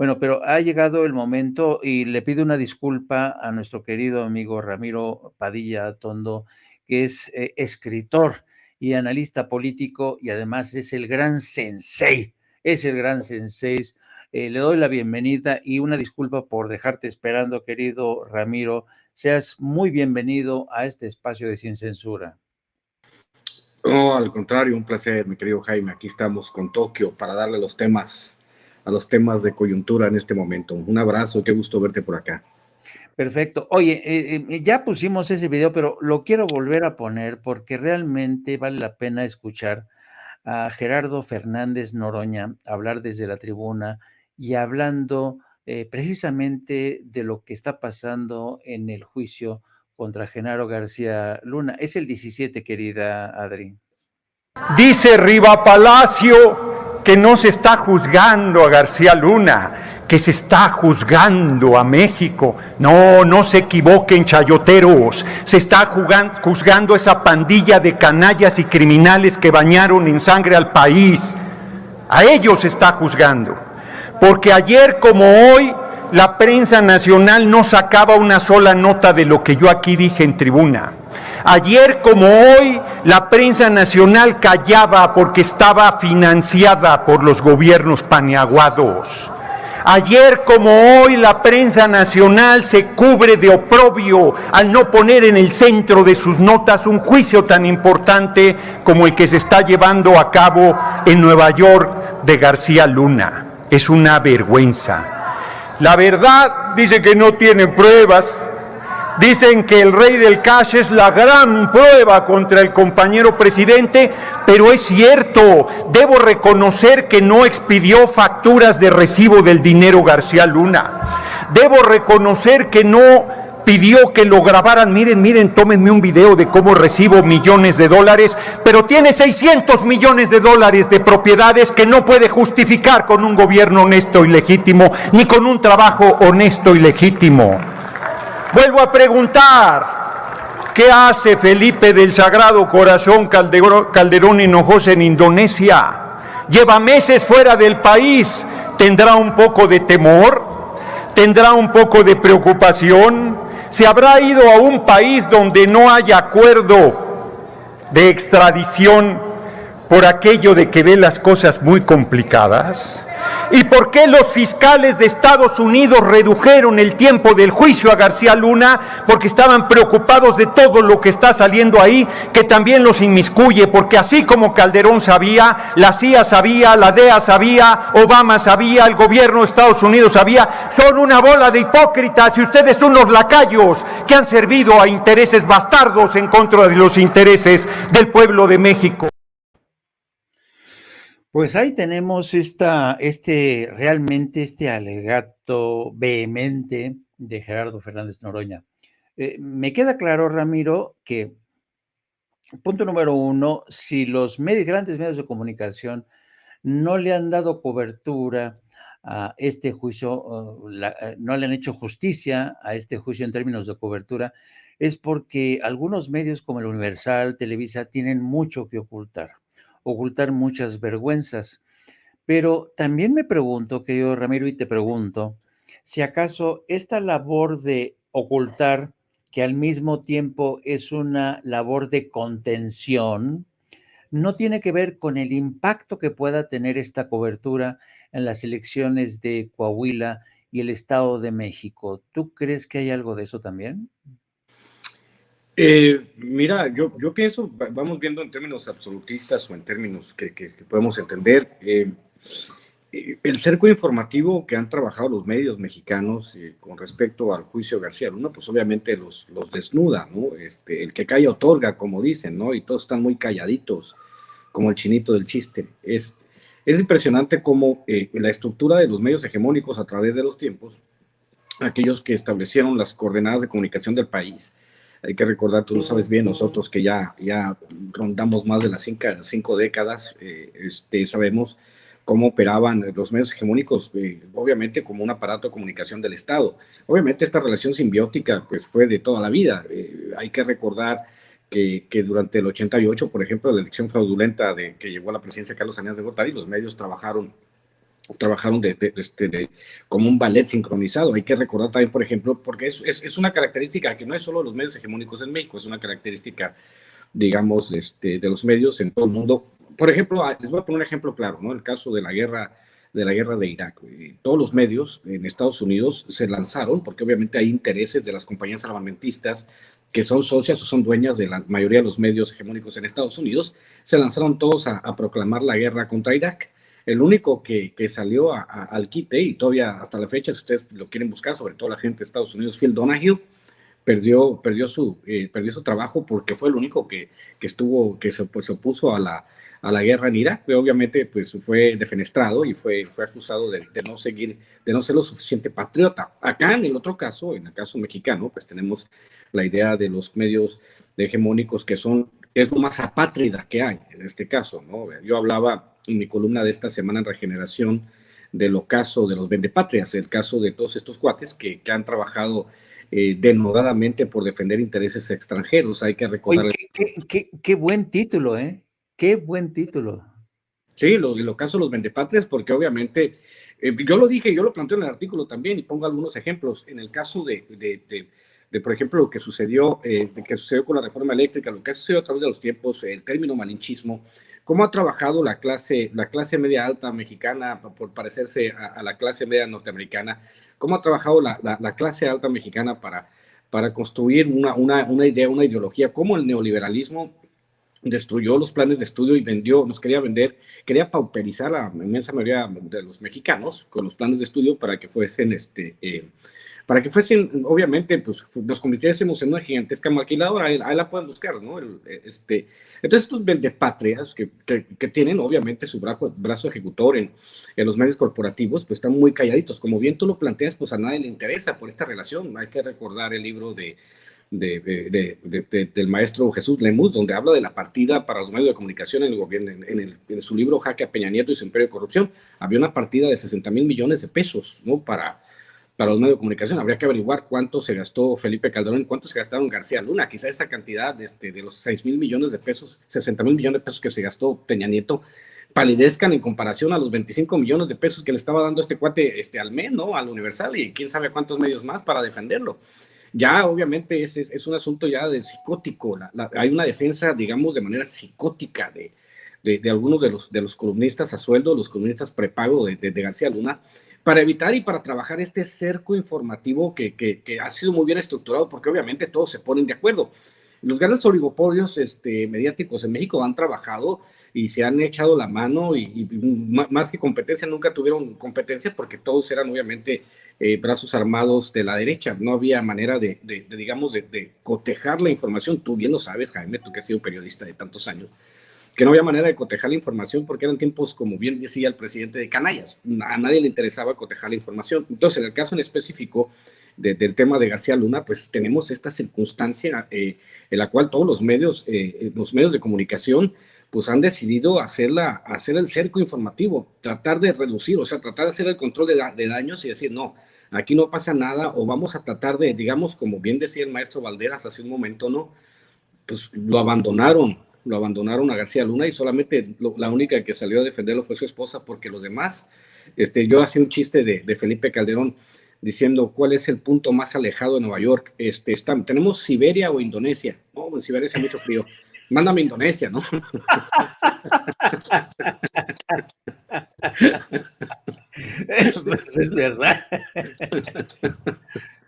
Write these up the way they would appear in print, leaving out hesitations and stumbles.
Bueno, pero ha llegado el momento y le pido una disculpa a nuestro querido amigo Ramiro Padilla Tondo, que es escritor y analista político y además es el gran sensei, es el gran sensei. Le doy la bienvenida y una disculpa por dejarte esperando, querido Ramiro. Seas muy bienvenido a este espacio de Sin Censura. No, al contrario, un placer, mi querido Jaime. Aquí estamos con Tokio para darle a los temas de coyuntura en este momento. Un abrazo, qué gusto verte por acá. Perfecto. Oye, ya pusimos ese video, pero lo quiero volver a poner porque realmente vale la pena escuchar a Gerardo Fernández Noroña hablar desde la tribuna y hablando precisamente de lo que está pasando en el juicio contra Genaro García Luna. Es el 17, querida Adri. Dice Riva Palacio que no se está juzgando a García Luna, que se está juzgando a México. No, no se equivoquen, chayoteros. Se está juzgando a esa pandilla de canallas y criminales que bañaron en sangre al país. A ellos se está juzgando. Porque ayer como hoy, la prensa nacional no sacaba una sola nota de lo que yo aquí dije en tribuna. Ayer como hoy, la prensa nacional callaba porque estaba financiada por los gobiernos paneaguados. Ayer como hoy, la prensa nacional se cubre de oprobio al no poner en el centro de sus notas un juicio tan importante como el que se está llevando a cabo en Nueva York de García Luna. Es una vergüenza. La verdad dice que no tienen pruebas. Dicen que el rey del cash es la gran prueba contra el compañero presidente, pero es cierto, debo reconocer que no expidió facturas de recibo del dinero García Luna. Debo reconocer que no pidió que lo grabaran. Miren, tómenme un video de cómo recibo millones de dólares, pero tiene 600 millones de dólares de propiedades que no puede justificar con un gobierno honesto y legítimo, ni con un trabajo honesto y legítimo. Vuelvo a preguntar, ¿qué hace Felipe del Sagrado Corazón Calderón Hinojosa en Indonesia? Lleva meses fuera del país. ¿Tendrá un poco de temor? ¿Tendrá un poco de preocupación? ¿Se habrá ido a un país donde no hay acuerdo de extradición por aquello de que ve las cosas muy complicadas? ¿Y por qué los fiscales de Estados Unidos redujeron el tiempo del juicio a García Luna? Porque estaban preocupados de todo lo que está saliendo ahí, que también los inmiscuye, porque así como Calderón sabía, la CIA sabía, la DEA sabía, Obama sabía, el gobierno de Estados Unidos sabía, son una bola de hipócritas y ustedes son los lacayos que han servido a intereses bastardos en contra de los intereses del pueblo de México. Pues ahí tenemos realmente este alegato vehemente de Gerardo Fernández Noroña. Me queda claro, Ramiro, que punto número uno, si los grandes medios de comunicación no le han dado cobertura a este juicio, no le han hecho justicia a este juicio en términos de cobertura, es porque algunos medios como el Universal, Televisa, tienen mucho que ocultar muchas vergüenzas. Pero también me pregunto, querido Ramiro, y te pregunto, si acaso esta labor de ocultar, que al mismo tiempo es una labor de contención, no tiene que ver con el impacto que pueda tener esta cobertura en las elecciones de Coahuila y el Estado de México. ¿Tú crees que hay algo de eso también? Mira, yo pienso, vamos viendo en términos absolutistas o en términos que podemos entender. El cerco informativo que han trabajado los medios mexicanos con respecto al juicio de García Luna, pues obviamente los desnuda, ¿no? El que calla otorga, como dicen, ¿no? Y todos están muy calladitos, como el chinito del chiste. Es impresionante cómo la estructura de los medios hegemónicos a través de los tiempos, aquellos que establecieron las coordenadas de comunicación del país. Hay que recordar, tú lo sabes bien, nosotros que ya rondamos más de las cinco décadas, sabemos cómo operaban los medios hegemónicos, obviamente como un aparato de comunicación del Estado. Obviamente esta relación simbiótica pues, fue de toda la vida. Hay que recordar que durante el 88, por ejemplo, la elección fraudulenta que llegó a la presidencia de Carlos Salinas de Gortari, los medios trabajaron trabajaron como un ballet sincronizado. Hay que recordar también, por ejemplo, porque es una característica que no es solo de los medios hegemónicos en México, es una característica, digamos, de los medios en todo el mundo. Por ejemplo, les voy a poner un ejemplo claro, ¿no? El caso de la guerra de Irak. Todos los medios en Estados Unidos se lanzaron, porque obviamente hay intereses de las compañías armamentistas que son socias o son dueñas de la mayoría de los medios hegemónicos en Estados Unidos, se lanzaron todos a proclamar la guerra contra Irak. El único que salió al quite, y todavía hasta la fecha, si ustedes lo quieren buscar, sobre todo la gente de Estados Unidos, Phil Donahue, perdió su trabajo porque fue el único que se opuso a la guerra en Irak. Pero obviamente pues fue defenestrado y fue acusado de no ser lo suficiente patriota. Acá en el otro caso, en el caso mexicano, pues tenemos la idea de los medios hegemónicos que es lo más apátrida que hay en este caso, ¿no? Yo hablaba en mi columna de esta semana en Regeneración del ocaso de los vendepatrias, el caso de todos estos cuates que han trabajado denodadamente por defender intereses extranjeros. Hay que recordar. Oye, qué buen título, ¿eh? Qué buen título. Sí, el ocaso de los vendepatrias, porque obviamente, yo lo dije, yo lo planteo en el artículo también y pongo algunos ejemplos. En el caso por ejemplo, lo que sucedió con la reforma eléctrica, lo que ha sucedido a través de los tiempos, el término malinchismo, cómo ha trabajado la clase media alta mexicana por parecerse a la clase media norteamericana, cómo ha trabajado la clase alta mexicana para construir una idea, una ideología, cómo el neoliberalismo destruyó los planes de estudio y quería pauperizar a la inmensa mayoría de los mexicanos con los planes de estudio para que fuesen obviamente, pues nos convirtiésemos en una gigantesca maquiladora. Ahí la pueden buscar, ¿no? Entonces, estos vendepatrias que tienen, obviamente, su brazo ejecutor en los medios corporativos, pues están muy calladitos. Como bien tú lo planteas, pues a nadie le interesa por esta relación. Hay que recordar el libro del maestro Jesús Lemus, donde habla de la partida para los medios de comunicación en el gobierno, en su libro Jaque a Peña Nieto y su imperio de corrupción. Había una partida de 60,000 millones de pesos, ¿no? Para los medios de comunicación. Habría que averiguar cuánto se gastó Felipe Calderón y cuánto se gastaron García Luna. Quizá esa cantidad de los 6,000 millones de pesos, 60,000 millones de pesos que se gastó Peña Nieto, palidezcan en comparación a los 25 millones de pesos que le estaba dando este cuate al mes, ¿no? Al Universal, y quién sabe cuántos medios más para defenderlo. Ya obviamente es un asunto ya de psicótico. Hay una defensa, digamos, de manera psicótica de algunos de los columnistas a sueldo, los columnistas prepago de García Luna, para evitar y para trabajar este cerco informativo que ha sido muy bien estructurado, porque obviamente todos se ponen de acuerdo. Los grandes oligopolios mediáticos en México han trabajado y se han echado la mano y más que competencia, nunca tuvieron competencia porque todos eran obviamente brazos armados de la derecha. No había manera digamos, de cotejar la información. Tú bien lo sabes, Jaime, tú que has sido periodista de tantos años, que no había manera de cotejar la información porque eran tiempos, como bien decía el presidente, de canallas. A nadie le interesaba cotejar la información. Entonces, en el caso en específico del tema de García Luna, pues tenemos esta circunstancia en la cual todos los medios de comunicación pues han decidido hacer el cerco informativo, tratar de reducir, o sea, tratar de hacer el control de daños y decir, no, aquí no pasa nada, o vamos a tratar de, digamos, como bien decía el maestro Valderas hace un momento, ¿no? Pues lo abandonaron a García Luna y solamente la única que salió a defenderlo fue su esposa, porque los demás, yo hacía un chiste de Felipe Calderón diciendo cuál es el punto más alejado de Nueva York. Tenemos Siberia o Indonesia. No, en Siberia hace mucho frío. Mándame a Indonesia, ¿no? Pues es verdad.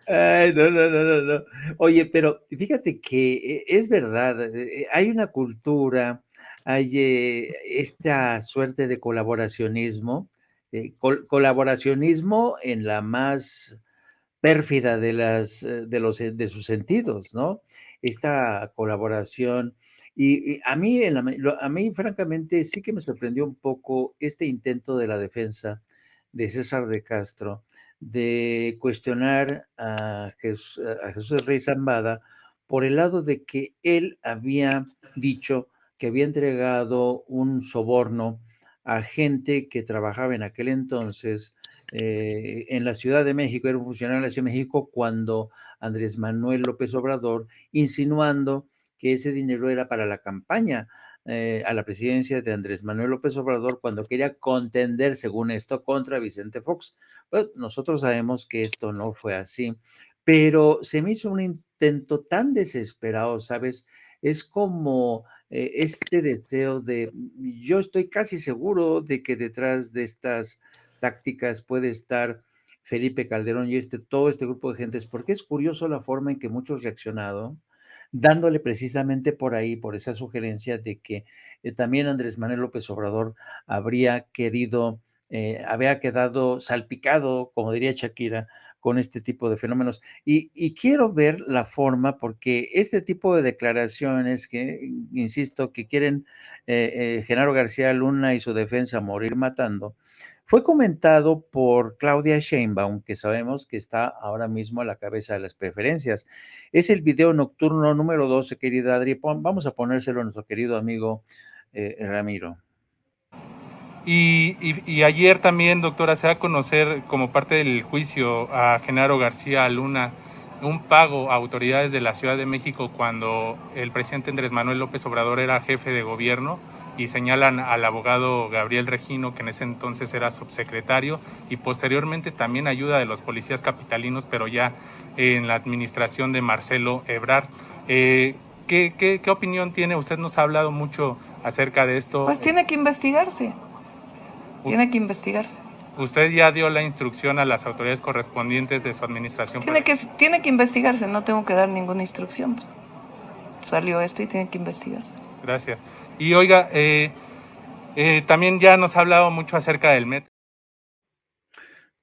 Ay, no. Oye, pero fíjate que es verdad, hay una cultura, hay esta suerte de colaboracionismo, colaboracionismo en la más pérfida de sus sentidos, ¿no? Esta colaboración. Y a mí, francamente, sí que me sorprendió un poco este intento de la defensa de César de Castro de cuestionar a Jesús Rey Zambada por el lado de que él había dicho que había entregado un soborno a gente que trabajaba en aquel entonces en la Ciudad de México, era un funcionario de la Ciudad de México cuando Andrés Manuel López Obrador, insinuando que ese dinero era para la campaña a la presidencia de Andrés Manuel López Obrador cuando quería contender, según esto, contra Vicente Fox. Bueno, nosotros sabemos que esto no fue así, pero se me hizo un intento tan desesperado, ¿sabes? Es como este deseo de, yo estoy casi seguro de que detrás de estas tácticas puede estar Felipe Calderón y todo este grupo de gentes, porque es curioso la forma en que muchos reaccionado, dándole precisamente por ahí, por esa sugerencia de que también Andrés Manuel López Obrador habría querido, había quedado salpicado, como diría Shakira, con este tipo de fenómenos. Y quiero ver la forma, porque este tipo de declaraciones que, insisto, que quieren Genaro García Luna y su defensa morir matando, fue comentado por Claudia Sheinbaum, que sabemos que está ahora mismo a la cabeza de las preferencias. Es el video nocturno número 12, querida Adri. Vamos a ponérselo a nuestro querido amigo Ramiro. Y ayer también, doctora, se va a conocer como parte del juicio a Genaro García Luna un pago a autoridades de la Ciudad de México cuando el presidente Andrés Manuel López Obrador era jefe de gobierno, y señalan al abogado Gabriel Regino, que en ese entonces era subsecretario, y posteriormente también ayuda de los policías capitalinos, pero ya en la administración de Marcelo Ebrard. ¿Qué opinión tiene? Usted nos ha hablado mucho acerca de esto. Pues tiene que investigarse. Tiene que investigarse. ¿Usted ya dio la instrucción a las autoridades correspondientes de su administración? Tiene que investigarse, no tengo que dar ninguna instrucción. Salió esto y tiene que investigarse. Gracias. Y oiga, también ya nos ha hablado mucho acerca del metro.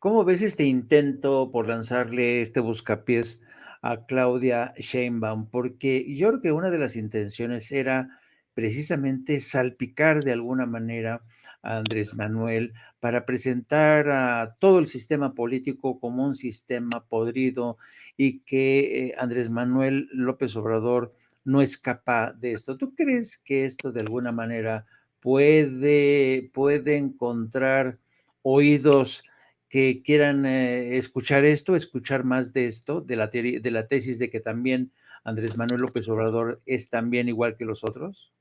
¿Cómo ves este intento por lanzarle este buscapiés a Claudia Sheinbaum? Porque yo creo que una de las intenciones era precisamente salpicar de alguna manera a Andrés Manuel para presentar a todo el sistema político como un sistema podrido y que Andrés Manuel López Obrador no es capaz de esto. ¿Tú crees que esto de alguna manera puede encontrar oídos que quieran escuchar esto, escuchar más de esto, de la tesis de que también Andrés Manuel López Obrador es también igual que los otros?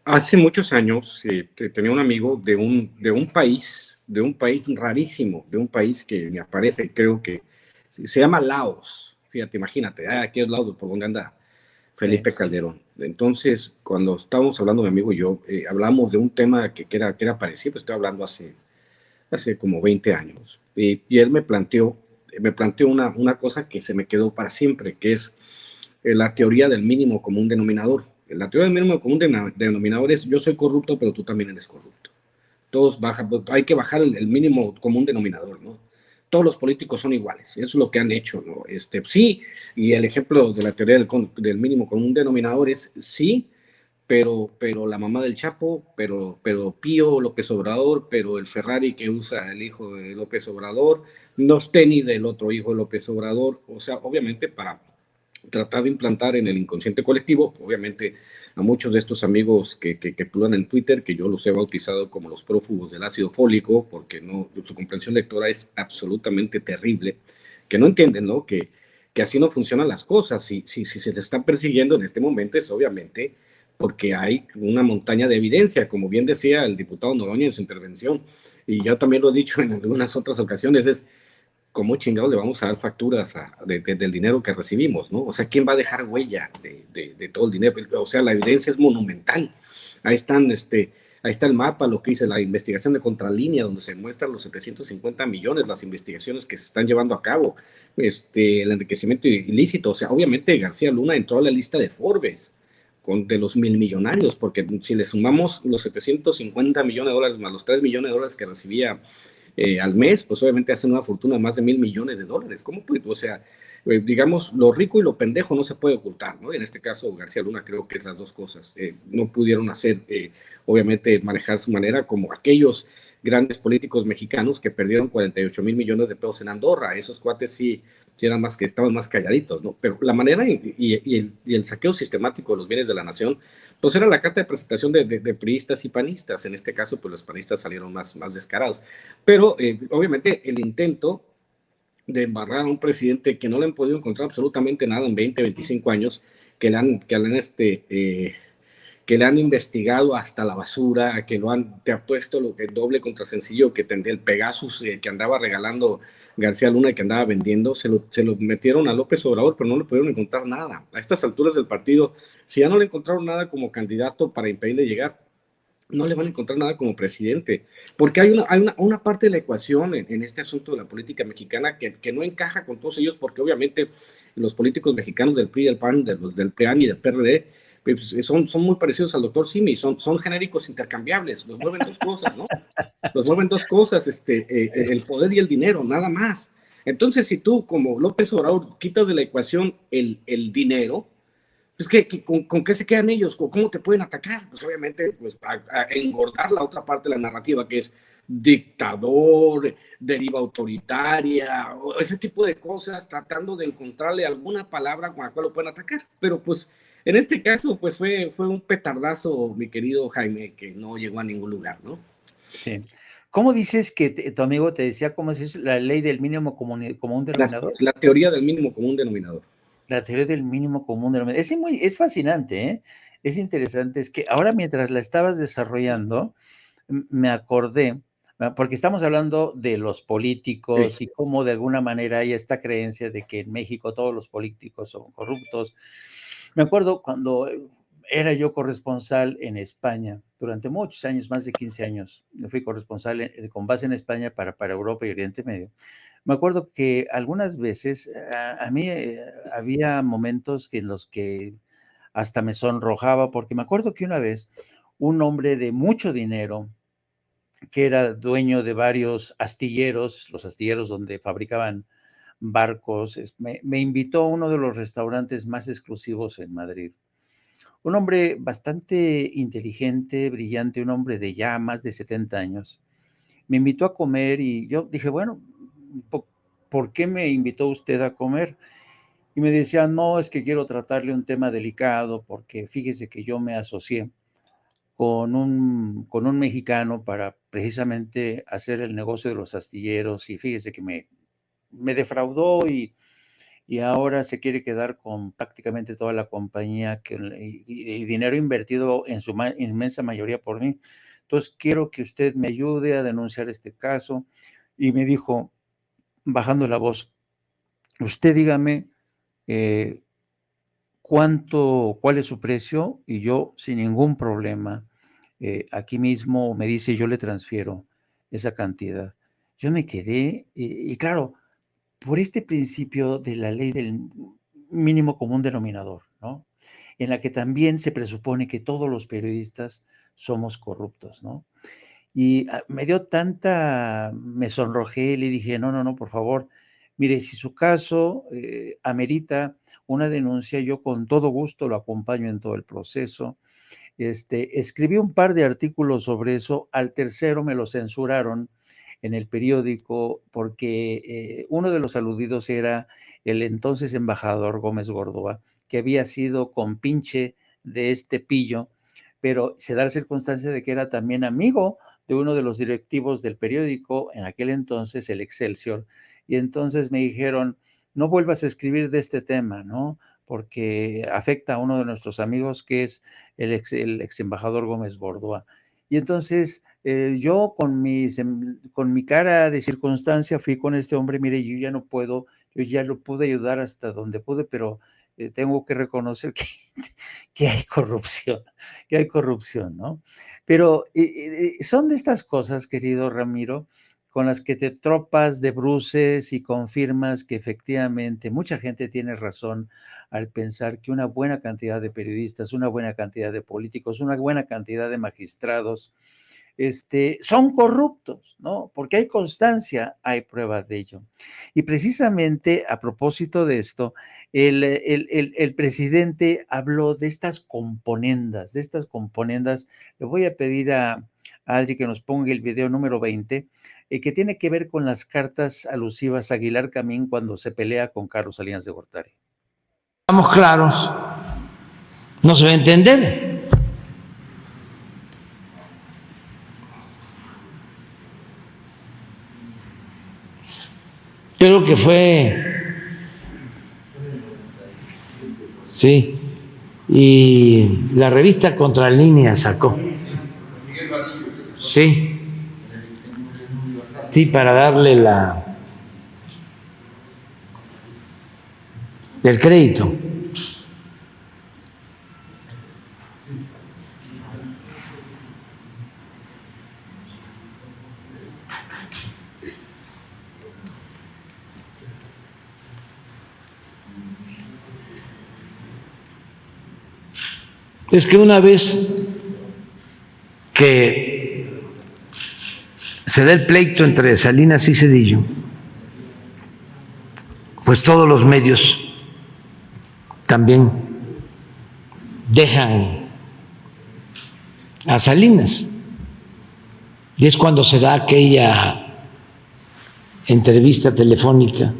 Hace muchos años tenía un amigo de un país rarísimo, de un país que me aparece, creo que se llama Laos. Fíjate, imagínate, aquí es Laos, por donde anda Felipe Calderón. Entonces, cuando estábamos hablando, mi amigo y yo, hablamos de un tema que era parecido, estoy hablando hace como 20 años. Y él me planteó una cosa que se me quedó para siempre, que es la teoría del mínimo común denominador. La teoría del mínimo común denominador es: yo soy corrupto, pero tú también eres corrupto. Todos bajan, hay que bajar el mínimo común denominador, ¿no? Todos los políticos son iguales, eso es lo que han hecho, ¿no? Sí, y el ejemplo de la teoría del mínimo común denominador es sí, pero la mamá del Chapo, pero Pío López Obrador, pero el Ferrari que usa el hijo de López Obrador, los tenis del otro hijo de López Obrador, o sea, obviamente para tratar de implantar en el inconsciente colectivo, obviamente a muchos de estos amigos que pululan en Twitter, que yo los he bautizado como los prófugos del ácido fólico, porque no, su comprensión lectora es absolutamente terrible, que no entienden, ¿no? Que así no funcionan las cosas. Si se te están persiguiendo en este momento es obviamente porque hay una montaña de evidencia, como bien decía el diputado Noroña en su intervención, y yo también lo he dicho en algunas otras ocasiones, es cómo chingados le vamos a dar facturas del dinero que recibimos, ¿no? O sea, ¿quién va a dejar huella de todo el dinero? O sea, la evidencia es monumental. Ahí está el mapa, lo que dice la investigación de Contralínea, donde se muestran los 750 millones, las investigaciones que se están llevando a cabo, el enriquecimiento ilícito. O sea, obviamente García Luna entró a la lista de Forbes de los 1,000 millonarios, porque si le sumamos los 750 millones de dólares más los 3 millones de dólares que recibía al mes, pues obviamente hacen una fortuna de más de 1,000 millones de dólares. ¿Cómo puede? O sea, digamos, lo rico y lo pendejo no se puede ocultar, ¿no? En este caso, García Luna creo que es las dos cosas. No pudieron hacer, obviamente, manejar su manera como aquellos grandes políticos mexicanos que perdieron 48,000 millones de pesos en Andorra. Esos cuates sí eran más que estaban más calladitos, ¿no? Pero la manera y el saqueo sistemático de los bienes de la nación, pues era la carta de presentación de priistas y panistas. En este caso, pues los panistas salieron más descarados. Pero obviamente el intento de embarrar a un presidente que no le han podido encontrar absolutamente nada en 20, 25 años, que le han que le han investigado hasta la basura, que te ha puesto lo que doble contra sencillo, que el Pegasus que andaba regalando García Luna y que andaba vendiendo, se lo metieron a López Obrador, pero no le pudieron encontrar nada. A estas alturas del partido, si ya no le encontraron nada como candidato para impedirle llegar, no le van a encontrar nada como presidente, porque hay una parte de la ecuación en este asunto de la política mexicana que no encaja con todos ellos, porque obviamente los políticos mexicanos del PRI, del PAN, del PAN y del PRD, pues son muy parecidos al doctor Simi, son genéricos intercambiables, los mueven dos cosas, ¿no? Los mueven dos cosas, el poder y el dinero, nada más. Entonces, si tú, como López Obrador, quitas de la ecuación el dinero, pues ¿con qué se quedan ellos? ¿Cómo te pueden atacar? Pues obviamente pues, a engordar la otra parte de la narrativa, que es dictador, deriva autoritaria, o ese tipo de cosas, tratando de encontrarle alguna palabra con la cual lo pueden atacar. Pero pues en este caso pues fue un petardazo, mi querido Jaime, que no llegó a ningún lugar, ¿no? Sí. ¿Cómo dices que tu amigo te decía cómo es eso, la ley del mínimo común denominador? La teoría del mínimo común denominador. La teoría del mínimo común denominador. Es fascinante, ¿eh? Es interesante. Es que ahora mientras la estabas desarrollando, me acordé, porque estamos hablando de los políticos Sí. y cómo de alguna manera hay esta creencia de que en México todos los políticos son corruptos. Me acuerdo cuando era yo corresponsal en España, durante muchos años, más de 15 años, fui corresponsal con base en España para Europa y Oriente Medio. Me acuerdo que algunas veces a mí había momentos en los que hasta me sonrojaba, porque me acuerdo que una vez un hombre de mucho dinero, que era dueño de varios astilleros, los astilleros donde fabricaban barcos, me invitó a uno de los restaurantes más exclusivos en Madrid. Un hombre bastante inteligente, brillante, un hombre de ya más de 70 años. Me invitó a comer y yo dije, bueno, ¿por qué me invitó usted a comer? Y me decía, no, es que quiero tratarle un tema delicado porque fíjese que yo me asocié con un mexicano para precisamente hacer el negocio de los astilleros y fíjese que me defraudó y ahora se quiere quedar con prácticamente toda la compañía y dinero invertido en su inmensa mayoría por mí. Entonces quiero que usted me ayude a denunciar este caso. Y me dijo, bajando la voz, usted dígame cuál es su precio y yo sin ningún problema, aquí mismo me dice, yo le transfiero esa cantidad. Yo me quedé y claro, por este principio de la ley del mínimo común denominador, ¿no? En la que también se presupone que todos los periodistas somos corruptos, ¿no? Y me sonrojé y le dije, no, por favor, mire, si su caso amerita una denuncia, yo con todo gusto lo acompaño en todo el proceso. Escribí un par de artículos sobre eso, al tercero me lo censuraron en el periódico porque uno de los aludidos era el entonces embajador Gómez Gordoa, que había sido compinche de este pillo, pero se da la circunstancia de que era también amigo de uno de los directivos del periódico, en aquel entonces el Excelsior, y entonces me dijeron, no vuelvas a escribir de este tema, ¿no? Porque afecta a uno de nuestros amigos que es el ex embajador Gómez Gordoa. Y entonces yo con mi cara de circunstancia fui con este hombre, mire, yo ya no puedo, yo ya lo pude ayudar hasta donde pude, pero tengo que reconocer que hay corrupción, ¿no? Pero son de estas cosas, querido Ramiro, con las que te tropas de bruces y confirmas que efectivamente mucha gente tiene razón al pensar que una buena cantidad de periodistas, una buena cantidad de políticos, una buena cantidad de magistrados, son corruptos, ¿no? Porque hay constancia, hay pruebas de ello. Y precisamente a propósito de esto, el presidente habló de estas componendas. Le voy a pedir a Adri que nos ponga el video número 20, que tiene que ver con las cartas alusivas a Aguilar Camín cuando se pelea con Carlos Salinas de Gortari. Estamos claros, no se va a entender. Creo que fue, sí, y la revista Contralínea sacó. Sí. Sí, para darle el crédito. Es que una vez que se da el pleito entre Salinas y Zedillo, pues todos los medios también dejan a Salinas. Y es cuando se da aquella entrevista telefónica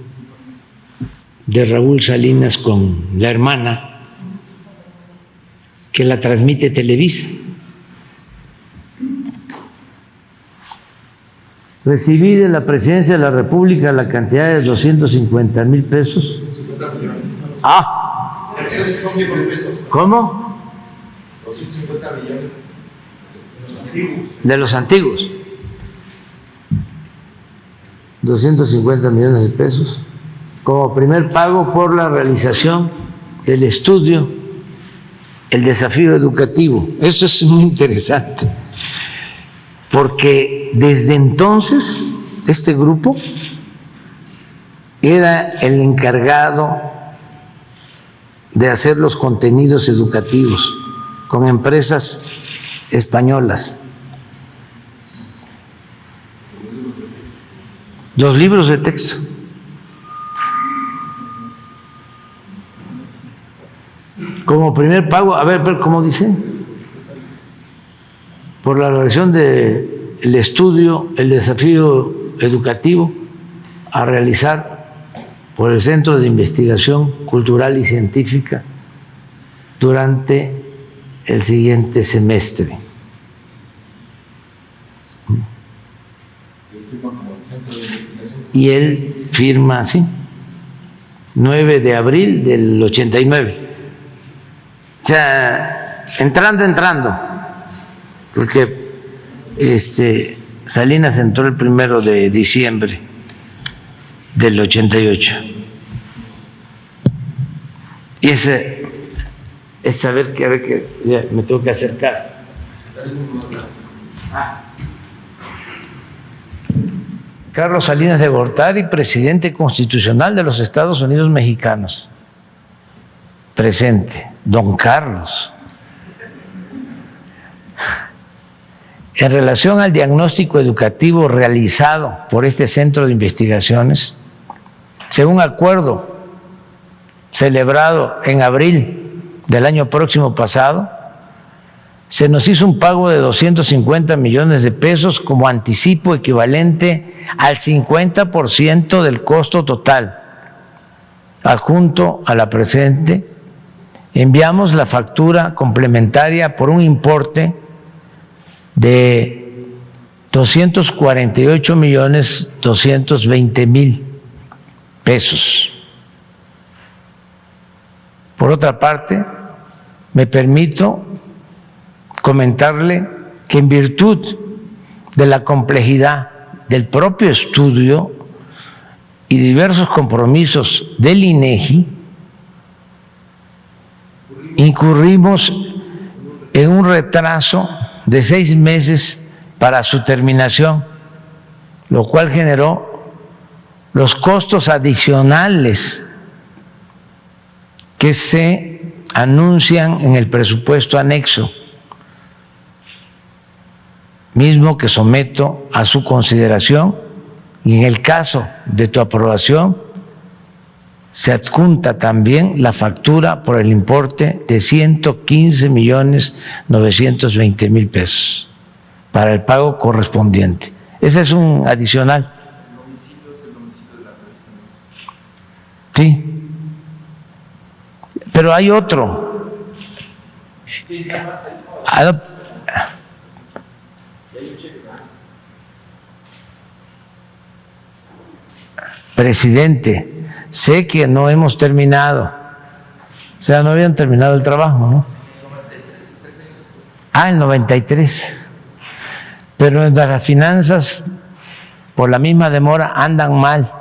de Raúl Salinas con la hermana, que la transmite Televisa. Recibí de la Presidencia de la República la cantidad de 250,000 pesos. Ah, ¿cómo? 250 millones de los antiguos. 250 millones de pesos como primer pago por la realización del estudio El Desafío Educativo. Eso es muy interesante, porque desde entonces este grupo era el encargado de hacer los contenidos educativos con empresas españolas. Los libros de texto. Como primer pago, a ver, ¿cómo dice? Por la realización del estudio, el desafío educativo a realizar por el Centro de Investigación Cultural y Científica durante el siguiente semestre. Y él firma así, 9 de abril del 89. O sea, entrando, porque Salinas entró el 1 de diciembre del 88. Y ese es saber que, a ver, que ya me tengo que acercar. Carlos Salinas de Gortari, presidente constitucional de los Estados Unidos mexicanos. Presente, don Carlos. En relación al diagnóstico educativo realizado por este centro de investigaciones, según acuerdo celebrado en abril del año próximo pasado, se nos hizo un pago de 250 millones de pesos como anticipo equivalente al 50% del costo total. Adjunto a la presente, enviamos la factura complementaria por un importe de 248,220,000 pesos. Por otra parte, me permito comentarle que en virtud de la complejidad del propio estudio y diversos compromisos del INEGI, incurrimos en un retraso de 6 meses para su terminación, lo cual generó los costos adicionales que se anuncian en el presupuesto anexo, mismo que someto a su consideración, y en el caso de tu aprobación se adjunta también la factura por el importe de 115,920,000 pesos para el pago correspondiente. Ese es un adicional. Sí, pero hay otro. Presidente, sé que no hemos terminado, O sea, no habían terminado el trabajo, ¿no? Ah, el 93. Pero en las finanzas, por la misma demora, andan mal.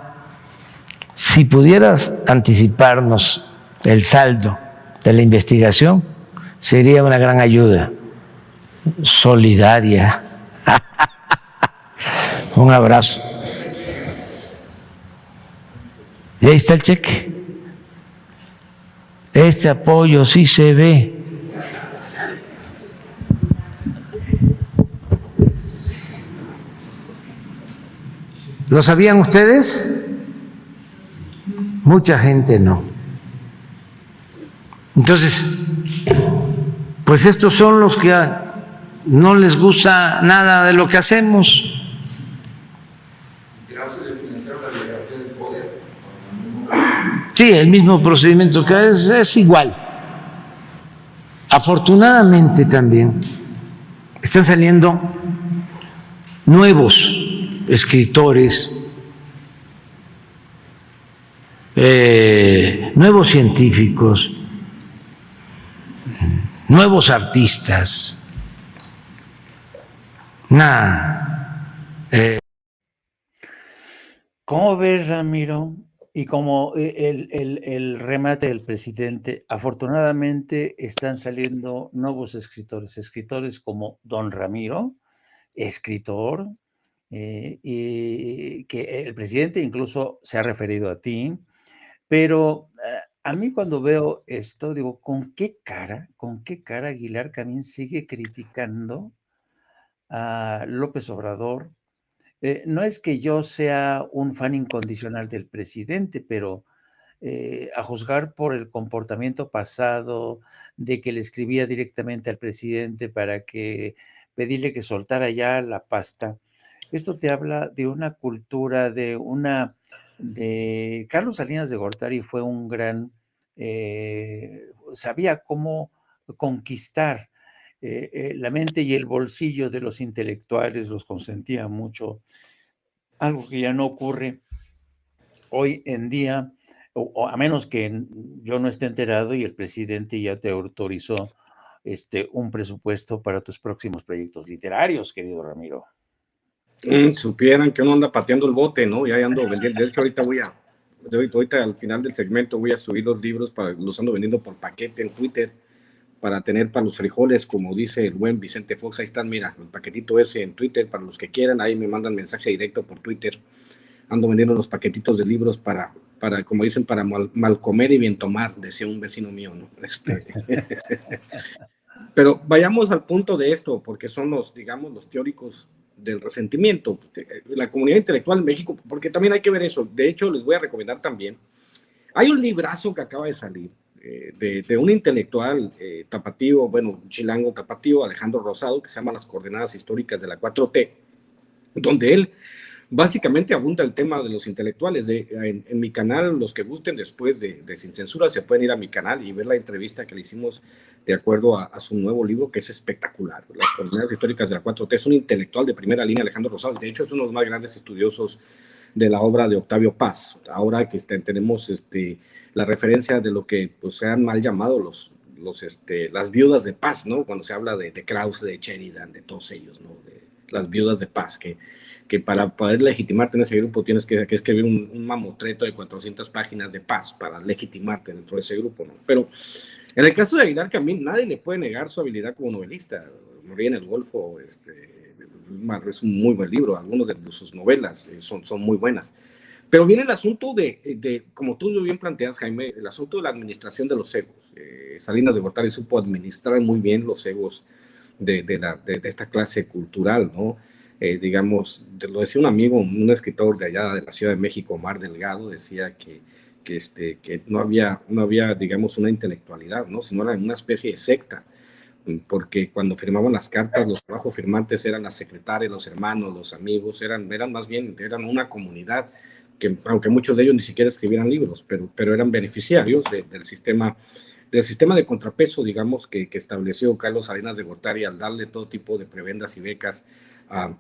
Si pudieras anticiparnos el saldo de la investigación, sería una gran ayuda. Solidaria. Un abrazo. Y ahí está el cheque. Este apoyo sí se ve. ¿Lo sabían ustedes? Mucha gente no. Entonces, pues estos son los que no les gusta nada de lo que hacemos. Sí, el mismo procedimiento que es igual. Afortunadamente también están saliendo nuevos escritores, nuevos científicos, nuevos artistas. ¿Cómo ves, Ramiro? Y como el remate del presidente, afortunadamente están saliendo nuevos escritores como don Ramiro, escritor, y que el presidente incluso se ha referido a ti, pero a mí cuando veo esto, digo, con qué cara Aguilar Camín sigue criticando a López Obrador? No es que yo sea un fan incondicional del presidente, pero a juzgar por el comportamiento pasado, de que le escribía directamente al presidente para pedirle que soltara ya la pasta, esto te habla de una cultura, de Carlos Salinas de Gortari fue un gran, sabía cómo conquistar la mente y el bolsillo de los intelectuales, los consentía mucho, algo que ya no ocurre hoy en día, o a menos que yo no esté enterado y el presidente ya te autorizó un presupuesto para tus próximos proyectos literarios, querido Ramiro. Supieran que uno anda pateando el bote, ¿no? Ya ando vendiendo. De hecho, ahorita al final del segmento voy a subir los libros, los ando vendiendo por paquete en Twitter, para tener para los frijoles, como dice el buen Vicente Fox. Ahí están, mira, el paquetito ese en Twitter, para los que quieran, ahí me mandan mensaje directo por Twitter. Ando vendiendo unos paquetitos de libros para como dicen, para mal comer y bien tomar, decía un vecino mío, ¿no? Pero vayamos al punto de esto, porque son los teóricos del resentimiento, la comunidad intelectual en México, porque también hay que ver eso. De hecho, les voy a recomendar también, hay un librazo que acaba de salir, de un intelectual tapatío, chilango tapatío, Alejandro Rosado, que se llama Las coordenadas históricas de la 4T, donde él básicamente abunda el tema de los intelectuales. En mi canal, los que gusten después de Sin Censura, se pueden ir a mi canal y ver la entrevista que le hicimos de acuerdo a su nuevo libro, que es espectacular. Las coordenadas históricas de la 4T. Es un intelectual de primera línea, Alejandro Rosado. De hecho, es uno de los más grandes estudiosos de la obra de Octavio Paz. Ahora que tenemos la referencia de lo que pues, se han mal llamado las viudas de Paz, ¿no? Cuando se habla de Krause, de Sheridan, de todos ellos, ¿no? De las viudas de Paz, que para poder legitimarte en ese grupo tienes que escribir un mamotreto de 400 páginas de Paz para legitimarte dentro de ese grupo, ¿no? Pero en el caso de Aguilar Camín, nadie le puede negar su habilidad como novelista. Morir en el Golfo es un muy buen libro, algunas de sus novelas son muy buenas. Pero viene el asunto de, como tú bien planteas, Jaime, el asunto de la administración de los egos. Salinas de Gortari supo administrar muy bien los egos de esta clase cultural, ¿no? Digamos, lo decía un amigo, un escritor de allá de la Ciudad de México, Omar Delgado, decía que no había, digamos, una intelectualidad, ¿no? Sino era una especie de secta, porque cuando firmaban las cartas, los trabajos firmantes eran las secretarias, los hermanos, los amigos, eran más bien una comunidad, que aunque muchos de ellos ni siquiera escribieran libros, pero eran beneficiarios del sistema de contrapeso, digamos, que estableció Carlos Salinas de Gortari al darle todo tipo de prebendas y becas a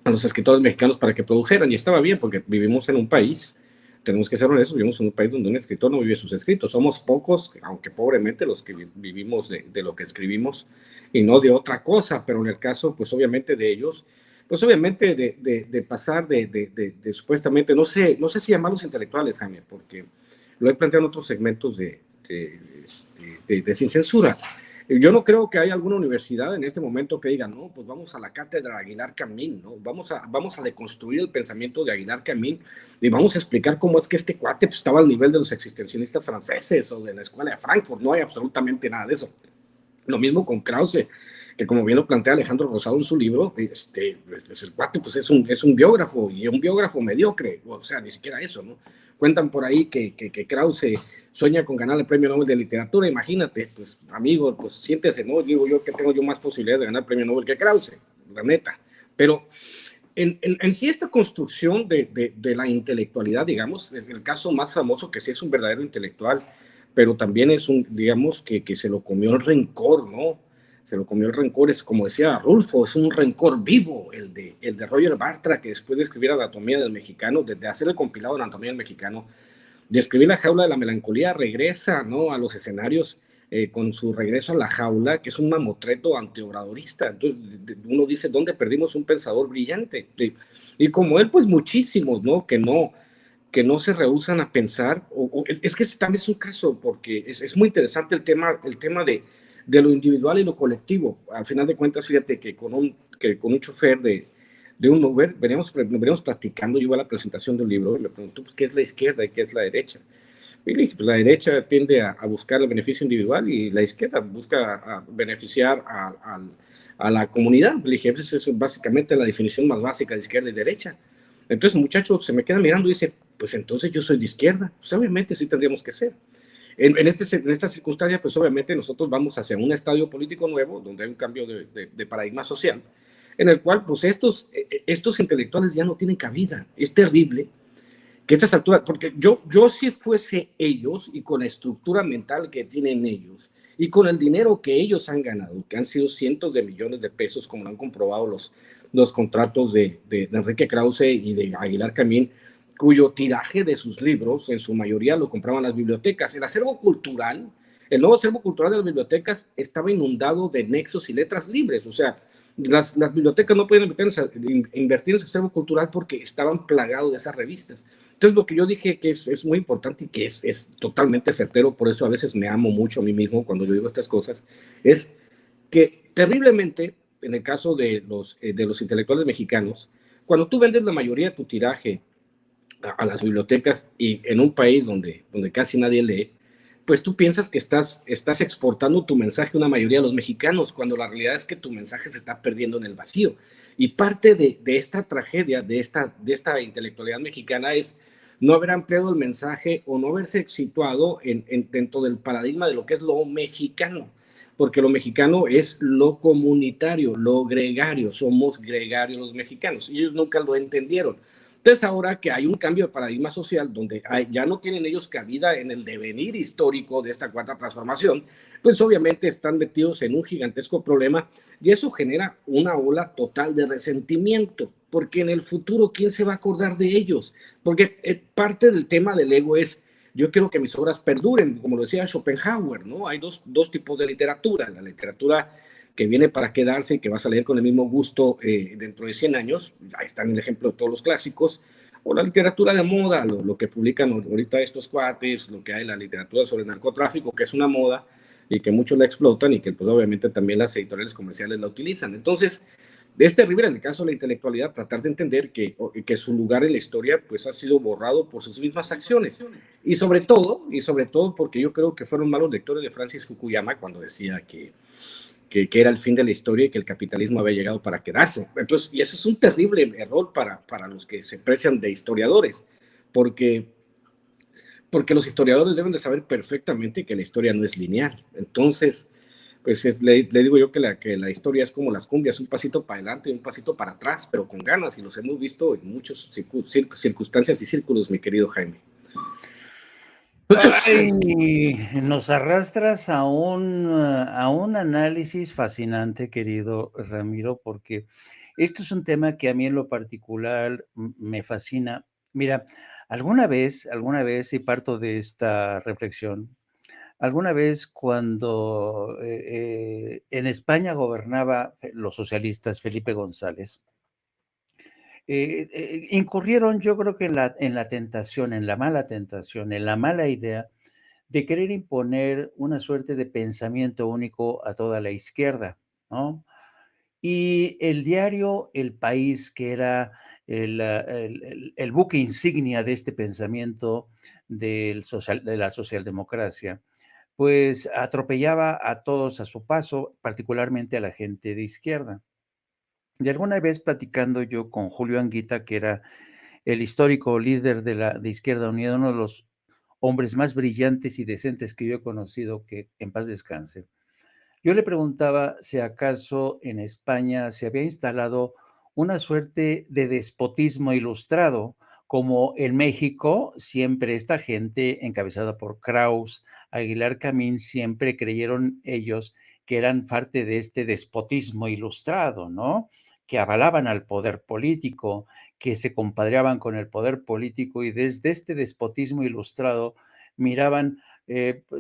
los escritores mexicanos para que produjeran. Y estaba bien, porque vivimos en un país tenemos que ser honestos, vivimos en un país donde un escritor no vive sus escritos. Somos pocos, aunque pobremente, los que vivimos de lo que escribimos y no de otra cosa, pero en el caso, pues obviamente de ellos, pues obviamente de pasar de supuestamente, no sé si llamarlos intelectuales, Jaime, porque lo he planteado en otros segmentos de Sin Censura. Yo no creo que haya alguna universidad en este momento que diga, no, pues vamos a la cátedra de Aguilar Camín, ¿no? Vamos a deconstruir el pensamiento de Aguilar Camín y vamos a explicar cómo es que este cuate pues, estaba al nivel de los existencialistas franceses o de la escuela de Frankfurt. No hay absolutamente nada de eso. Lo mismo con Krause, que como bien lo plantea Alejandro Rosado en su libro, pues el cuate pues es un biógrafo y un biógrafo mediocre, o sea, ni siquiera eso, ¿no? Cuentan por ahí que Krause sueña con ganar el Premio Nobel de Literatura, imagínate, pues amigo, pues siéntese, ¿no? Digo yo que tengo yo más posibilidades de ganar el Premio Nobel que Krause, la neta, pero en sí esta construcción de la intelectualidad, digamos, el caso más famoso que sí es un verdadero intelectual, pero también es digamos, que se lo comió el rencor, ¿no? Se lo comió el rencor, es como decía Rulfo, es un rencor vivo, el de Roger Bartra, que después de escribir Anatomía del Mexicano, de hacer el compilado de Anatomía del Mexicano, de escribir La Jaula de la Melancolía, regresa, ¿no?, a los escenarios con su regreso a la jaula, que es un mamotreto antiobradorista. Entonces uno dice, ¿dónde perdimos un pensador brillante? Y como él, pues muchísimos, ¿no?, que no se rehúsan a pensar, es que ese también es un caso, porque es muy interesante el tema de lo individual y lo colectivo. Al final de cuentas, fíjate que con un chofer de un Uber veníamos platicando, yo iba a la presentación de un libro y le preguntó, pues, ¿qué es la izquierda y qué es la derecha? Y le dije, pues la derecha tiende a buscar el beneficio individual y la izquierda busca a beneficiar a la comunidad. Le dije, pues eso es básicamente la definición más básica de izquierda y derecha. Entonces el muchacho se me queda mirando y dice, pues entonces yo soy de izquierda. Pues obviamente sí tendríamos que ser. En esta circunstancia, pues obviamente nosotros vamos hacia un estadio político nuevo, donde hay un cambio de paradigma social, en el cual pues estos intelectuales ya no tienen cabida. Es terrible que estas alturas, porque yo si fuese ellos y con la estructura mental que tienen ellos y con el dinero que ellos han ganado, que han sido cientos de millones de pesos, como lo han comprobado los contratos de Enrique Krause y de Aguilar Camín, cuyo tiraje de sus libros, en su mayoría lo compraban las bibliotecas. El nuevo acervo cultural de las bibliotecas estaba inundado de nexos y letras libres, o sea, las bibliotecas no podían invertir en su acervo cultural porque estaban plagados de esas revistas. Entonces, lo que yo dije que es muy importante y que es totalmente certero, por eso a veces me amo mucho a mí mismo cuando yo digo estas cosas, es que terriblemente, en el caso de los intelectuales mexicanos, cuando tú vendes la mayoría de tu tiraje a las bibliotecas y en un país donde casi nadie lee, pues tú piensas que estás exportando tu mensaje a una mayoría de los mexicanos, cuando la realidad es que tu mensaje se está perdiendo en el vacío. Y parte de esta tragedia, de esta intelectualidad mexicana, es no haber ampliado el mensaje o no haberse situado dentro del paradigma de lo que es lo mexicano, porque lo mexicano es lo comunitario, lo gregario, somos gregarios los mexicanos, y ellos nunca lo entendieron. Entonces, ahora que hay un cambio de paradigma social donde ya no tienen ellos cabida en el devenir histórico de esta cuarta transformación, pues obviamente están metidos en un gigantesco problema y eso genera una ola total de resentimiento, porque en el futuro, ¿quién se va a acordar de ellos? Porque parte del tema del ego es, yo quiero que mis obras perduren, como lo decía Schopenhauer, ¿no? Hay dos tipos de literatura, la literatura que viene para quedarse y que vas a leer con el mismo gusto dentro de 100 años, ahí están el ejemplo de todos los clásicos, o la literatura de moda, lo que publican ahorita estos cuates, lo que hay, la literatura sobre el narcotráfico, que es una moda y que muchos la explotan y que pues obviamente también las editoriales comerciales la utilizan. Entonces, es terrible en el caso de la intelectualidad tratar de entender que su lugar en la historia pues ha sido borrado por sus mismas acciones. Y sobre todo porque yo creo que fueron malos lectores de Francis Fukuyama cuando decía que era el fin de la historia y que el capitalismo había llegado para quedarse. Entonces, y eso es un terrible error para los que se precian de historiadores, porque los historiadores deben de saber perfectamente que la historia no es lineal. Entonces, pues le digo yo que la historia es como las cumbias, un pasito para adelante y un pasito para atrás, pero con ganas, y los hemos visto en muchas circunstancias y círculos, mi querido Jaime. Ay, nos arrastras a un análisis fascinante, querido Ramiro, porque esto es un tema que a mí en lo particular me fascina. Mira, Alguna vez, y parto de esta reflexión, alguna vez cuando en España gobernaba los socialistas Felipe González, incurrieron, yo creo que en la tentación, en la mala tentación, en la mala idea de querer imponer una suerte de pensamiento único a toda la izquierda, ¿no? Y el diario El País, que era el buque insignia de este pensamiento de la socialdemocracia, pues atropellaba a todos a su paso, particularmente a la gente de izquierda. Y alguna vez platicando yo con Julio Anguita, que era el histórico líder de Izquierda Unida, uno de los hombres más brillantes y decentes que yo he conocido, que en paz descanse. Yo le preguntaba si acaso en España se había instalado una suerte de despotismo ilustrado, como en México siempre esta gente encabezada por Kraus, Aguilar Camín, siempre creyeron ellos que eran parte de este despotismo ilustrado, ¿no? Que avalaban al poder político, que se compadreaban con el poder político y desde este despotismo ilustrado miraban,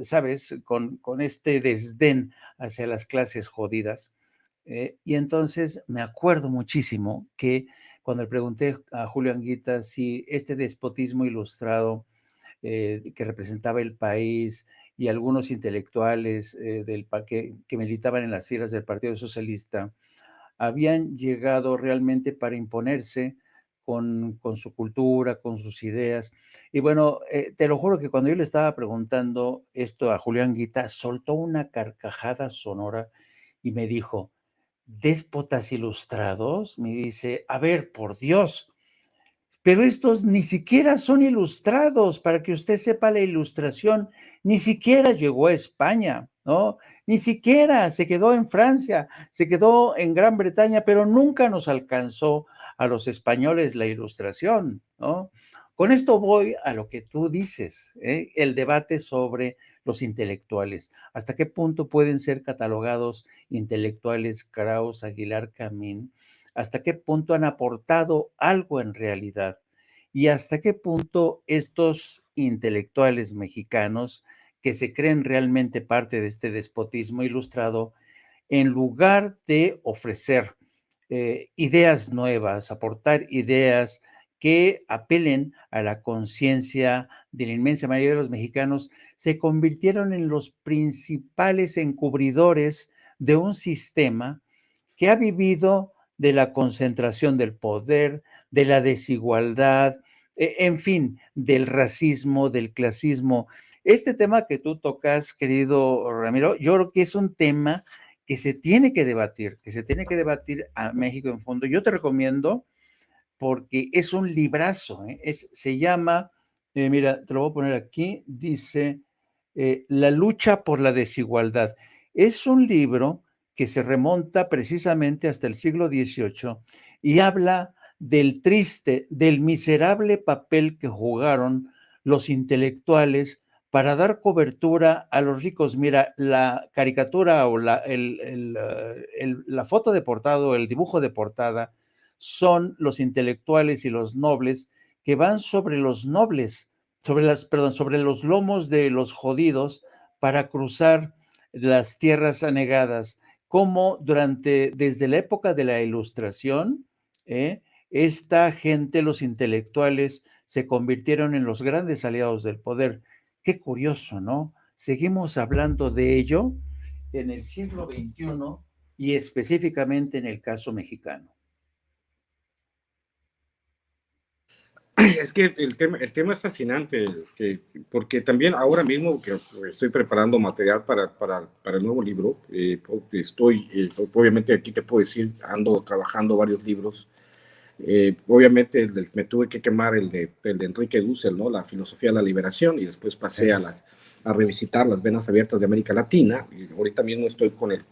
¿sabes?, con este desdén hacia las clases jodidas. Y entonces me acuerdo muchísimo que cuando le pregunté a Julio Anguita si este despotismo ilustrado que representaba el país y algunos intelectuales que militaban en las filas del Partido Socialista habían llegado realmente para imponerse con su cultura, con sus ideas. Y bueno, te lo juro que cuando yo le estaba preguntando esto a Julián Guita, soltó una carcajada sonora y me dijo, ¿déspotas ilustrados? Me dice, a ver, por Dios, pero estos ni siquiera son ilustrados, para que usted sepa la ilustración, ni siquiera llegó a España, ¿no? Ni siquiera se quedó en Francia, se quedó en Gran Bretaña, pero nunca nos alcanzó a los españoles la ilustración, ¿no? Con esto voy a lo que tú dices, el debate sobre los intelectuales. ¿Hasta qué punto pueden ser catalogados intelectuales Kraus, Aguilar Camín? ¿Hasta qué punto han aportado algo en realidad? ¿Y hasta qué punto estos intelectuales mexicanos que se creen realmente parte de este despotismo ilustrado, en lugar de ofrecer ideas nuevas, aportar ideas que apelen a la conciencia de la inmensa mayoría de los mexicanos, se convirtieron en los principales encubridores de un sistema que ha vivido de la concentración del poder, de la desigualdad, en fin, del racismo, del clasismo? Este tema que tú tocas, querido Ramiro, yo creo que es un tema que se tiene que debatir a México en fondo. Yo te recomiendo porque es un librazo, ¿eh? Se llama, mira, te lo voy a poner aquí, dice, La lucha por la desigualdad. Es un libro que se remonta precisamente hasta el siglo XVIII y habla del triste, del miserable papel que jugaron los intelectuales para dar cobertura a los ricos. Mira, la caricatura o la foto de portada o el dibujo de portada son los intelectuales y los nobles que van sobre los nobles, sobre los lomos de los jodidos para cruzar las tierras anegadas, como desde la época de la Ilustración, esta gente, los intelectuales, se convirtieron en los grandes aliados del poder. Qué curioso, ¿no? Seguimos hablando de ello en el siglo XXI y específicamente en el caso mexicano. Es que el tema es fascinante, porque también ahora mismo que estoy preparando material para el nuevo libro, obviamente aquí te puedo decir, ando trabajando varios libros. Obviamente me tuve que quemar el de Enrique Dussel, ¿no? La filosofía de la liberación, y después pasé a revisitar las venas abiertas de América Latina, y ahorita mismo estoy con el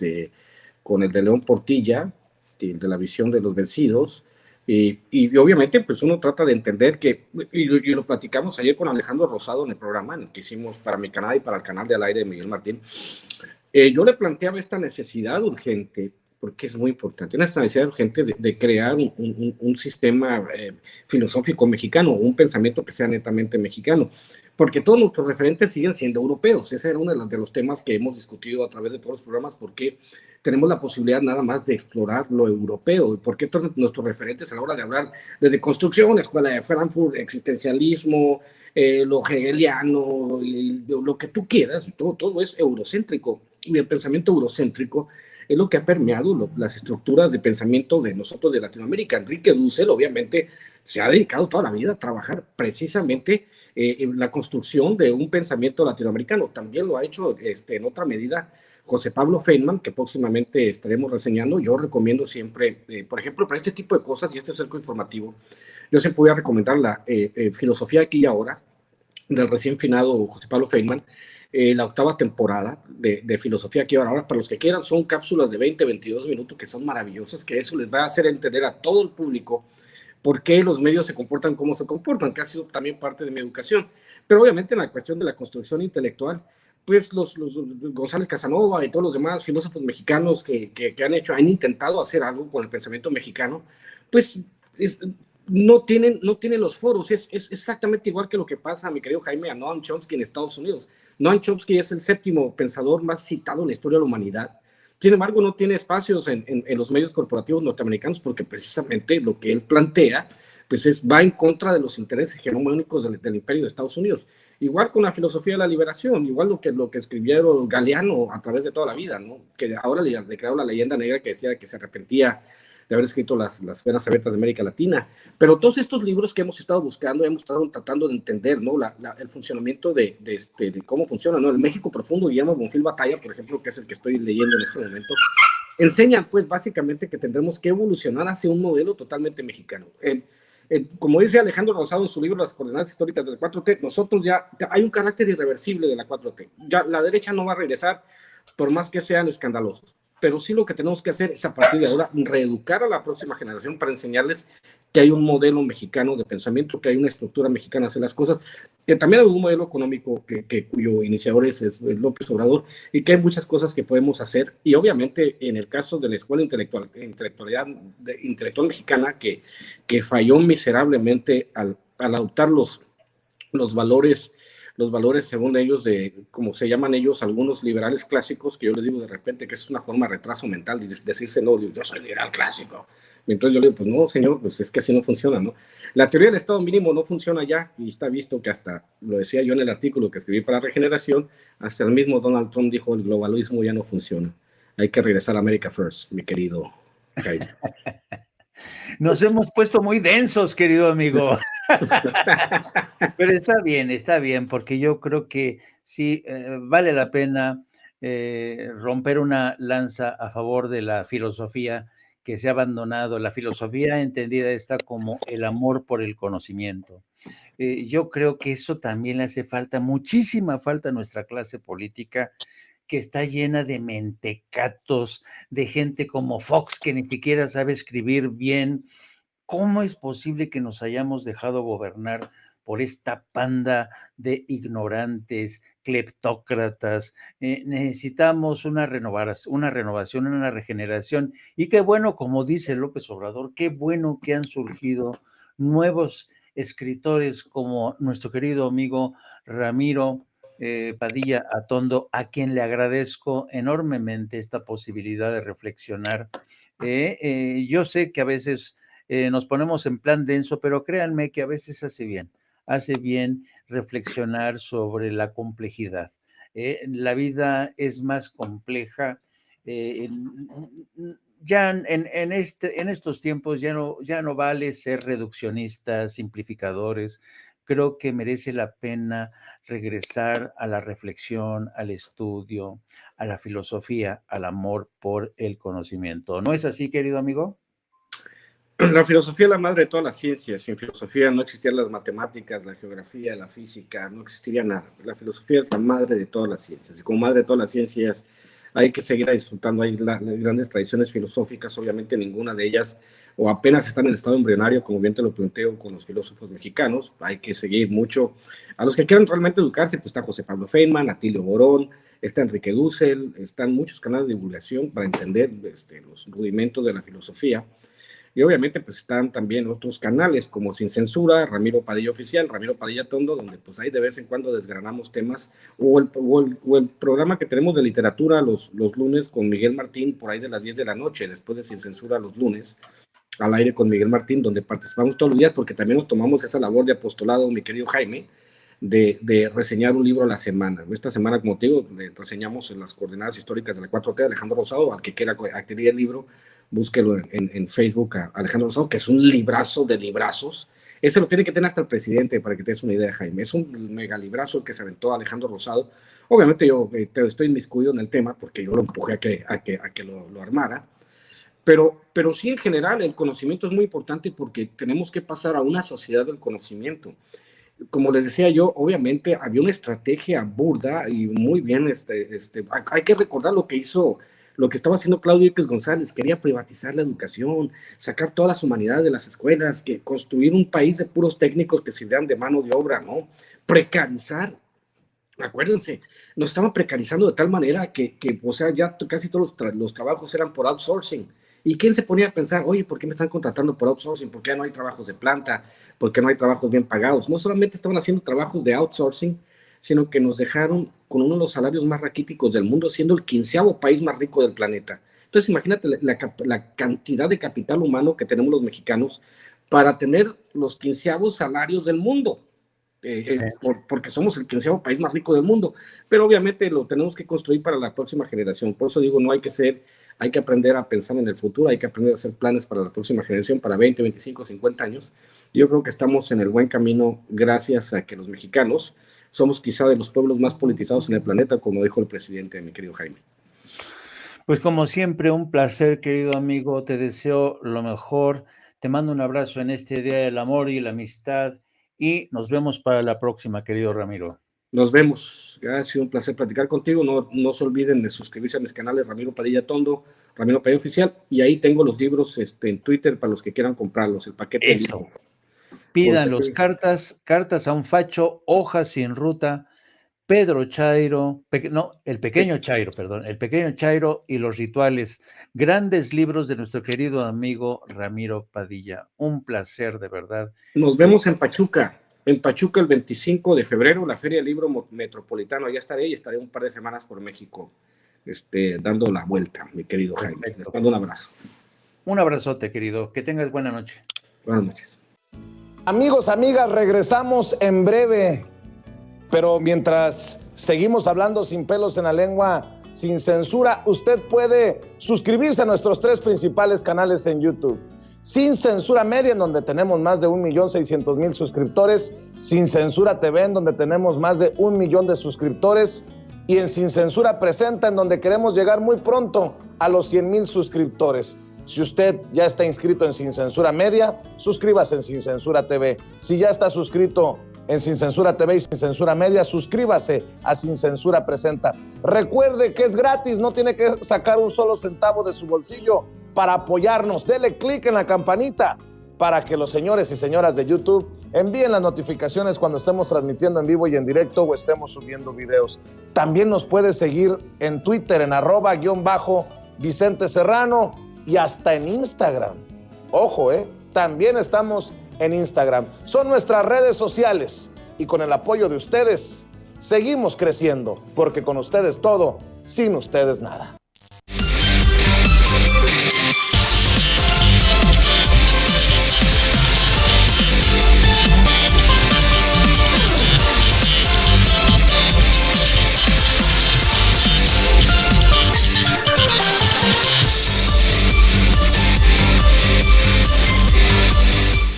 de León Portilla, de la visión de los vencidos. Y obviamente pues uno trata de entender y lo platicamos ayer con Alejandro Rosado en el programa que hicimos para mi canal y para el canal de Al Aire de Miguel Martín. Yo le planteaba esta necesidad urgente, porque es muy importante, una necesidad urgente de crear un sistema filosófico mexicano, un pensamiento que sea netamente mexicano, porque todos nuestros referentes siguen siendo europeos. Ese era uno de los temas que hemos discutido a través de todos los programas, porque tenemos la posibilidad nada más de explorar lo europeo, y porque todos nuestros referentes a la hora de hablar desde construcción, escuela de Frankfurt, existencialismo, lo hegeliano, lo que tú quieras, todo es eurocéntrico, y el pensamiento eurocéntrico es lo que ha permeado las estructuras de pensamiento de nosotros de Latinoamérica. Enrique Dussel, obviamente, se ha dedicado toda la vida a trabajar precisamente en la construcción de un pensamiento latinoamericano. También lo ha hecho en otra medida José Pablo Feynman, que próximamente estaremos reseñando. Yo recomiendo siempre, por ejemplo, para este tipo de cosas y este cerco informativo, yo siempre voy a recomendar la Filosofía aquí y ahora, del recién finado José Pablo Feynman, la octava temporada de Filosofía aquí y ahora. Para los que quieran, son cápsulas de 20, 22 minutos que son maravillosas, que eso les va a hacer entender a todo el público por qué los medios se comportan como se comportan, que ha sido también parte de mi educación. Pero obviamente en la cuestión de la construcción intelectual, pues los González Casanova y todos los demás filósofos mexicanos que han intentado hacer algo con el pensamiento mexicano, pues no tienen los foros. Es exactamente igual que lo que pasa, mi querido Jaime, a Noam Chomsky en Estados Unidos. Noam Chomsky es el 7º pensador más citado en la historia de la humanidad. Sin embargo, no tiene espacios en los medios corporativos norteamericanos, porque precisamente lo que él plantea pues va en contra de los intereses hegemónicos del imperio de Estados Unidos. Igual con la filosofía de la liberación, igual lo que escribieron Galeano a través de toda la vida, ¿no? Que ahora le crearon la leyenda negra, que decía que se arrepentía de haber escrito las venas abiertas de América Latina. Pero todos estos libros que hemos estado buscando, hemos estado tratando de entender, ¿no? El funcionamiento de cómo funciona, ¿no? El México Profundo, Guillermo Bonfil Batalla, por ejemplo, que es el que estoy leyendo en este momento, enseñan pues básicamente que tendremos que evolucionar hacia un modelo totalmente mexicano. Como dice Alejandro Rosado en su libro Las coordenadas históricas de la 4T, nosotros ya hay un carácter irreversible de la 4T. Ya la derecha no va a regresar por más que sean escandalosos. Pero sí lo que tenemos que hacer es a partir de ahora reeducar a la próxima generación para enseñarles que hay un modelo mexicano de pensamiento, que hay una estructura mexicana de hacer las cosas, que también hay un modelo económico cuyo iniciador es López Obrador, y que hay muchas cosas que podemos hacer. Y obviamente en el caso de la escuela intelectual mexicana, que falló miserablemente al adoptar los valores según ellos, como se llaman ellos, algunos liberales clásicos, que yo les digo de repente que es una forma de retraso mental, de decirse, no, yo soy liberal clásico. Entonces yo le digo, pues no, señor, pues es que así no funciona, ¿no? La teoría del Estado mínimo no funciona ya, y está visto que hasta, lo decía yo en el artículo que escribí para Regeneración, hasta el mismo Donald Trump dijo, el globalismo ya no funciona. Hay que regresar a America First, mi querido Jaime. Nos hemos puesto muy densos, querido amigo. Pero está bien, porque yo creo que sí vale la pena romper una lanza a favor de la filosofía que se ha abandonado, la filosofía entendida esta como el amor por el conocimiento. Yo creo que eso también le hace falta, muchísima falta a nuestra clase política, que está llena de mentecatos, de gente como Fox, que ni siquiera sabe escribir bien. ¿Cómo es posible que nos hayamos dejado gobernar por esta panda de ignorantes, cleptócratas? Necesitamos una renovación, una regeneración. Y qué bueno, como dice López Obrador, qué bueno que han surgido nuevos escritores como nuestro querido amigo Ramiro Padilla Atondo, a quien le agradezco enormemente esta posibilidad de reflexionar. Yo sé que a veces nos ponemos en plan denso, pero créanme que a veces hace bien reflexionar sobre la complejidad. La vida es más compleja. Ya en estos tiempos ya no vale ser reduccionistas, simplificadores. Creo que merece la pena regresar a la reflexión, al estudio, a la filosofía, al amor por el conocimiento. ¿No es así, querido amigo? La filosofía es la madre de todas las ciencias. Sin filosofía no existían las matemáticas, la geografía, la física, no existiría nada. La filosofía es la madre de todas las ciencias. Y como madre de todas las ciencias hay que seguir disfrutando. Hay las grandes tradiciones filosóficas, obviamente ninguna de ellas, o apenas están en estado embrionario, como bien te lo planteo con los filósofos mexicanos. Hay que seguir mucho. A los que quieran realmente educarse, pues está José Pablo Feynman, Atilio Borón, está Enrique Dussel, están muchos canales de divulgación para entender los rudimentos de la filosofía. Y obviamente pues están también otros canales como Sin Censura, Ramiro Padilla Oficial, Ramiro Padilla Tondo, donde pues ahí de vez en cuando desgranamos temas, o el programa que tenemos de literatura los lunes con Miguel Martín por ahí de las 10 de la noche, después de Sin Censura los lunes, al aire con Miguel Martín, donde participamos todos los días porque también nos tomamos esa labor de apostolado, mi querido Jaime, de reseñar un libro a la semana. Esta semana, como te digo, reseñamos en las coordenadas históricas de la 4T de Alejandro Rosado. Al que quiera adquirir el libro, búsquelo en Facebook a Alejandro Rosado, que es un librazo de librazos. Ese lo tiene que tener hasta el presidente, para que te des una idea, Jaime. Es un mega librazo que se aventó Alejandro Rosado. Obviamente yo estoy inmiscuido en el tema porque yo lo empujé a que lo armara. Pero sí, en general, el conocimiento es muy importante porque tenemos que pasar a una sociedad del conocimiento. Como les decía yo, obviamente había una estrategia burda y muy bien, hay que recordar lo que estaba haciendo Claudio X González. Quería privatizar la educación, sacar todas las humanidades de las escuelas, construir un país de puros técnicos que sirvieran de mano de obra, ¿no? Precarizar. Acuérdense, nos estaban precarizando de tal manera que o sea, ya casi todos los trabajos eran por outsourcing. ¿Y quién se ponía a pensar, oye, ¿por qué me están contratando por outsourcing? ¿Por qué no hay trabajos de planta? ¿Por qué no hay trabajos bien pagados? No solamente estaban haciendo trabajos de outsourcing, sino que nos dejaron con uno de los salarios más raquíticos del mundo, siendo el 15º país más rico del planeta. Entonces, imagínate la cantidad de capital humano que tenemos los mexicanos para tener los 15º salarios del mundo. Porque somos el 15º país más rico del mundo, pero obviamente lo tenemos que construir para la próxima generación. Por eso digo, hay que aprender a pensar en el futuro, hay que aprender a hacer planes para la próxima generación, para 20, 25, 50 años. Yo creo que estamos en el buen camino gracias a que los mexicanos somos quizá de los pueblos más politizados en el planeta, como dijo el presidente, mi querido Jaime. Pues como siempre, un placer, querido amigo, te deseo lo mejor, te mando un abrazo en este Día del Amor y la Amistad, y nos vemos para la próxima, querido Ramiro. Nos vemos. Ha sido un placer platicar contigo. No se olviden de suscribirse a mis canales Ramiro Padilla Tondo, Ramiro Padilla Oficial, y ahí tengo los libros en Twitter para los que quieran comprarlos, el paquete. Eso. Pídanlos, cartas a un facho, hojas sin ruta, Pedro Chairo, el pequeño Chairo y los rituales, grandes libros de nuestro querido amigo Ramiro Padilla. Un placer, de verdad. Nos vemos en Pachuca el 25 de febrero, la Feria del Libro Metropolitano. Allá estaré y estaré un par de semanas por México, dando la vuelta, mi querido Jaime. Les mando un abrazo. Un abrazote, querido. Que tengas buena noche. Buenas noches. Amigos, amigas, regresamos en breve. Pero mientras seguimos hablando sin pelos en la lengua, sin censura, usted puede suscribirse a nuestros 3 principales canales en YouTube. Sin Censura Media, en donde tenemos más de 1.600.000 suscriptores. Sin Censura TV, en donde tenemos más de 1 millón de suscriptores. Y en Sin Censura Presenta, en donde queremos llegar muy pronto a los 100,000 suscriptores. Si usted ya está inscrito en Sin Censura Media, suscríbase en Sin Censura TV. Si ya está suscrito en Sin Censura TV y Sin Censura Media, suscríbase a Sin Censura Presenta. Recuerde que es gratis, no tiene que sacar un solo centavo de su bolsillo para apoyarnos. Dele clic en la campanita para que los señores y señoras de YouTube envíen las notificaciones cuando estemos transmitiendo en vivo y en directo o estemos subiendo videos. También nos puede seguir en Twitter en @Vicente Serrano y hasta en Instagram. Ojo, también estamos en Instagram. Son nuestras redes sociales y con el apoyo de ustedes seguimos creciendo, porque con ustedes todo, sin ustedes nada.